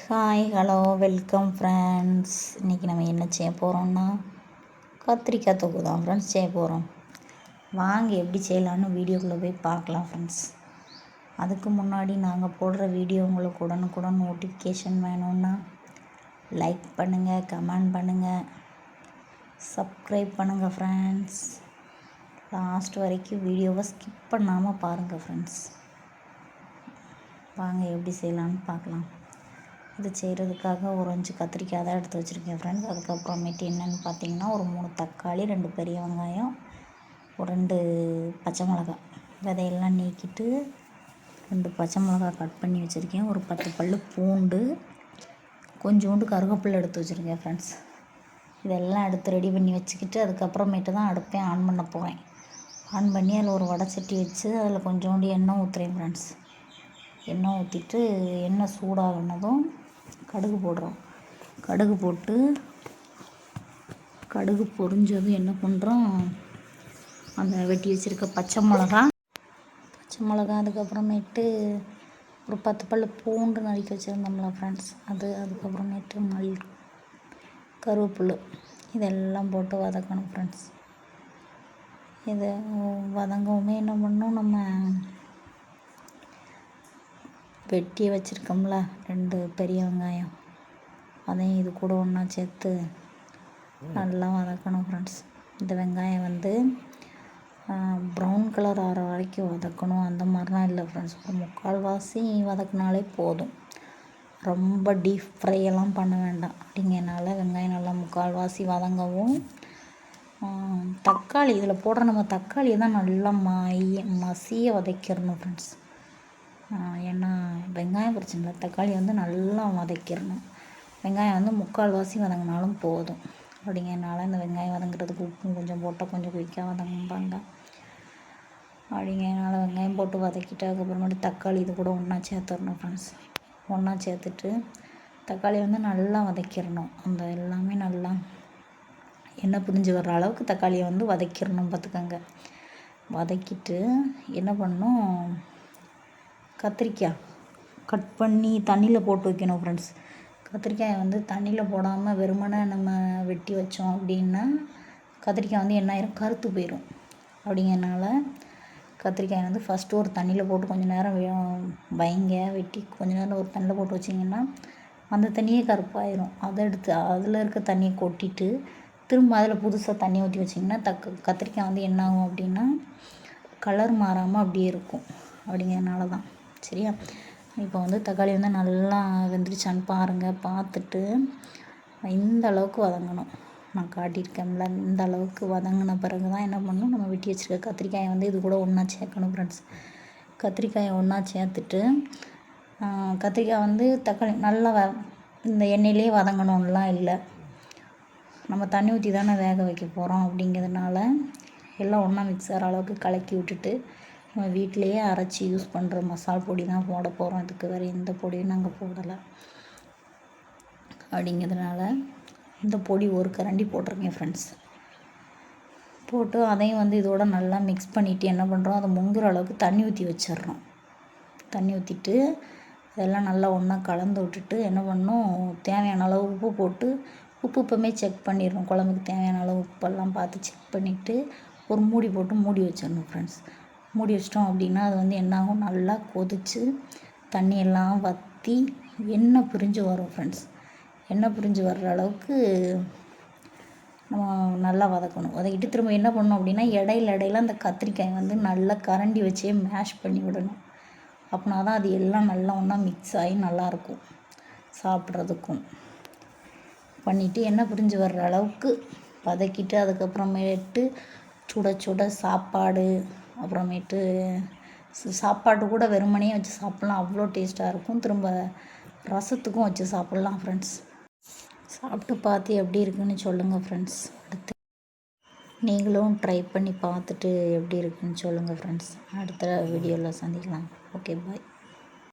Hi hello welcome friends. இன்றைக்கி நம்ம என்ன செய்ய போகிறோம்னா கத்திரிக்காய் தொக்கு தான் ஃப்ரெண்ட்ஸ் செய்ய போகிறோம். வாங்க எப்படி செய்யலான்னு வீடியோக்குள்ளே போய் பார்க்கலாம் ஃப்ரெண்ட்ஸ். அதுக்கு முன்னாடி நாங்கள் போடுற வீடியோ உங்களுக்கு உடனுக்குடன் நோட்டிஃபிகேஷன் வேணும்னா லைக் பண்ணுங்கள், கமெண்ட் பண்ணுங்கள், சப்ஸ்கிரைப் பண்ணுங்கள் ஃப்ரெண்ட்ஸ். லாஸ்ட் வரைக்கும் வீடியோவை ஸ்கிப் பண்ணாமல் பாருங்கள் ஃப்ரெண்ட்ஸ். வாங்க எப்படி செய்யலான்னு பார்க்கலாம். இது செய்கிறதுக்காக ஒரு 5 கத்திரிக்காய் தான் எடுத்து வச்சுருக்கேன் ஃப்ரெண்ட்ஸ். அதுக்கப்புறமேட்டு என்னென்னு பார்த்தீங்கன்னா ஒரு 3 தக்காளி, 2 பெரிய வெங்காயம், ஒரு 2 பச்சை மிளகாய், விதையெல்லாம் நீக்கிட்டு 2 பச்சை மிளகாய் கட் பண்ணி வச்சுருக்கேன். ஒரு 10 பல் பூண்டு, கொஞ்சோண்டு கருவேப்பிலை எடுத்து வச்சுருக்கேன் ஃப்ரெண்ட்ஸ். இதெல்லாம் எடுத்து ரெடி பண்ணி வச்சுக்கிட்டு அதுக்கப்புறமேட்டு தான் அடுப்பே ஆன் பண்ண போகிறேன். ஆன் பண்ணி அதில் ஒரு வடை சட்டி வச்சு அதில் கொஞ்சோண்டு எண்ணெய் ஊற்றுறேன் ஃப்ரெண்ட்ஸ். எண்ணெய் ஊற்றிட்டு எண்ணெய் சூடாகினதும் கடுகு போடுறோம். கடுகு போட்டு கடுகு பொரிஞ்சதும் என்ன பண்ணுறோம், அந்த வெட்டி வச்சுருக்க பச்சை மிளகா, அதுக்கப்புறமேட்டு ஒரு 10 பல் பூண்டு நறுக்கி வச்சுருந்தோம்ல ஃப்ரெண்ட்ஸ், அதுக்கப்புறமேட்டு கருவேப்பிலை, இதெல்லாம் போட்டு வதக்கணும் ஃப்ரெண்ட்ஸ். இதை வதங்கவுமே என்ன பண்ணணும், நம்ம வெட்டி வச்சுருக்கோம்ல 2 பெரிய வெங்காயம், அதையும் இது கூட ஒன்றா சேர்த்து நல்லா வதக்கணும் ஃப்ரெண்ட்ஸ். இந்த வெங்காயம் வந்து ப்ரௌன் கலர் ஆகிற வரைக்கும் வதக்கணும் அந்த மாதிரிலாம் இல்லை ஃப்ரெண்ட்ஸ். ஒரு 3/4 வதக்கினாலே போதும். ரொம்ப டீப் ஃப்ரையெல்லாம் பண்ண வேண்டாம். அப்படிங்கிறனால வெங்காயம் நல்லா 3/4 வதங்கவும், தக்காளி இதில் போடுற நம்ம தக்காளியை தான் நல்லா மசிய வதக்கிடணும் ஃப்ரெண்ட்ஸ். ஏன்னா வெங்காயம் பிரச்சனை இல்லை, தக்காளி வந்து நல்லா வதக்கிடணும். வெங்காயம் வந்து 3/4 வதங்கினாலும் போதும். அப்படிங்கிறனால இந்த வெங்காயம் வதங்குறதுக்கு உப்பும் கொஞ்சம் போட்டால் கொஞ்சம் குயிக்காக வதங்கும்பாங்க. அப்படிங்கிறனால வெங்காயம் போட்டு வதக்கிட்டு அதுக்கப்புறமேட்டு தக்காளி இது கூட ஒன்றா சேர்த்துடணும் ஃப்ரெண்ட்ஸ். ஒன்றா சேர்த்துட்டு தக்காளி வந்து நல்லா வதக்கிடணும். அந்த எல்லாமே நல்லா எண்ணெய் பிரிஞ்சு வர்ற அளவுக்கு தக்காளியை வந்து வதக்கிடணும் பார்த்துக்கோங்க. வதக்கிட்டு என்ன பண்ணணும், கத்திரிக்காய் கட் பண்ணி தண்ணியில் போட்டு வைக்கணும் ஃப்ரெண்ட்ஸ். கத்திரிக்காயை வந்து தண்ணியில் போடாமல் வெறுமனே நம்ம வெட்டி வச்சோம் அப்படின்னா கத்திரிக்காய் வந்து என்ன ஆயிரும், கருத்து போயிடும். அப்படிங்கிறனால கத்திரிக்காயை வந்து ஃபஸ்ட்டு ஒரு தண்ணியில் போட்டு கொஞ்சம் நேரம் வைங்க, வெட்டி கொஞ்சம் நேரம் ஒரு தண்ணியில் போட்டு வச்சிங்கன்னா அந்த தண்ணியே கருப்பாயிரும். அதை எடுத்து அதில் இருக்க தண்ணியை கொட்டிட்டு திரும்ப அதில் புதுசாக தண்ணி ஊற்றி வச்சிங்கன்னா கத்திரிக்காய் வந்து என்ன ஆகும் அப்படின்னா கலர் மாறாமல் அப்படியே இருக்கும். அப்படிங்கிறனால தான் சரியா. இப்போ வந்து தக்காளி வந்து நல்லா வெந்துருச்சான்னு பாருங்கள். பார்த்துட்டு இந்த அளவுக்கு வதங்கணும். நான் காட்டியிருக்கேன்ல, இந்த அளவுக்கு வதங்கின பிறகு தான் என்ன பண்ணணும், நம்ம வெட்டி வச்சுருக்க கத்திரிக்காயை வந்து இது கூட ஒன்றா சேர்க்கணும் ஃப்ரெண்ட்ஸ். கத்திரிக்காயை ஒன்றா சேர்த்துட்டு கத்திரிக்காய் வந்து தக்காளி நல்லா இந்த எண்ணெயிலே வதங்கணும்லாம் இல்லை, நம்ம தண்ணி ஊற்றி தானே வேக வைக்க போகிறோம். அப்படிங்கிறதுனால எல்லாம் ஒன்றா மிக்ஸ் ஆகிற அளவுக்கு கலக்கி விட்டுட்டு நம்ம வீட்டிலையே அரைச்சி யூஸ் பண்ணுற மசால் பொடி தான் போட போகிறோம். இதுக்கு வேறு எந்த பொடியும் நாங்கள் போடலை. அப்படிங்கிறதுனால இந்த பொடி ஒரு கரண்டி போட்டிருக்கேன் ஃப்ரெண்ட்ஸ். போட்டு அதையும் வந்து இதோட நல்லா மிக்ஸ் பண்ணிவிட்டு என்ன பண்ணுறோம், அதை முங்குற அளவுக்கு தண்ணி ஊற்றி வச்சிட்றோம். தண்ணி ஊற்றிட்டு அதெல்லாம் நல்லா ஒன்றா கலந்து விட்டுட்டு என்ன பண்ணணும், தேவையான அளவு உப்பு போட்டு உப்பு எப்பவுமே செக் பண்ணிடணும். குழம்புக்கு தேவையான அளவு உப்பெல்லாம் பார்த்து செக் பண்ணிவிட்டு ஒரு மூடி போட்டு மூடி வச்சிடணும் ஃப்ரெண்ட்ஸ். மூடி வச்சிட்டோம் அப்படின்னா அது வந்து என்னாகும், நல்லா கொதித்து தண்ணியெல்லாம் வற்றி எண்ணெய் பிரிஞ்சு வரும் ஃப்ரெண்ட்ஸ். எண்ணெய் பிரிஞ்சு வர்ற அளவுக்கு நம்ம நல்லா வதக்கணும். வதக்கிட்டு திரும்ப என்ன பண்ணணும் அப்படின்னா இடையில அந்த கத்திரிக்காய் வந்து நல்லா கரண்டி வச்சே மேஷ் பண்ணி விடணும். அப்படின்னா தான் அது எல்லாம் நல்லா ஒன்றா மிக்ஸ் ஆகி நல்லாயிருக்கும் சாப்பிட்றதுக்கும். பண்ணிவிட்டு எண்ணெய் பிரிஞ்சு வர்ற அளவுக்கு வதக்கிட்டு அதுக்கப்புறமேட்டு சுட சுட சாப்பாடு, அப்புறமேட்டு சாப்பாடு கூட வெறுமனையே வச்சு சாப்பிட்லாம், அவ்வளோ டேஸ்ட்டாக இருக்கும். திரும்ப ரசத்துக்கும் வச்சு சாப்பிட்லாம் ஃப்ரெண்ட்ஸ். சாப்பிட்டு பார்த்து எப்படி இருக்குன்னு சொல்லுங்கள் ஃப்ரெண்ட்ஸ். அடுத்து நீங்களும் ட்ரை பண்ணி பார்த்துட்டு எப்படி இருக்குன்னு சொல்லுங்கள் ஃப்ரெண்ட்ஸ். அடுத்த வீடியோவில் சந்திக்கலாம். ஓகே, பாய்.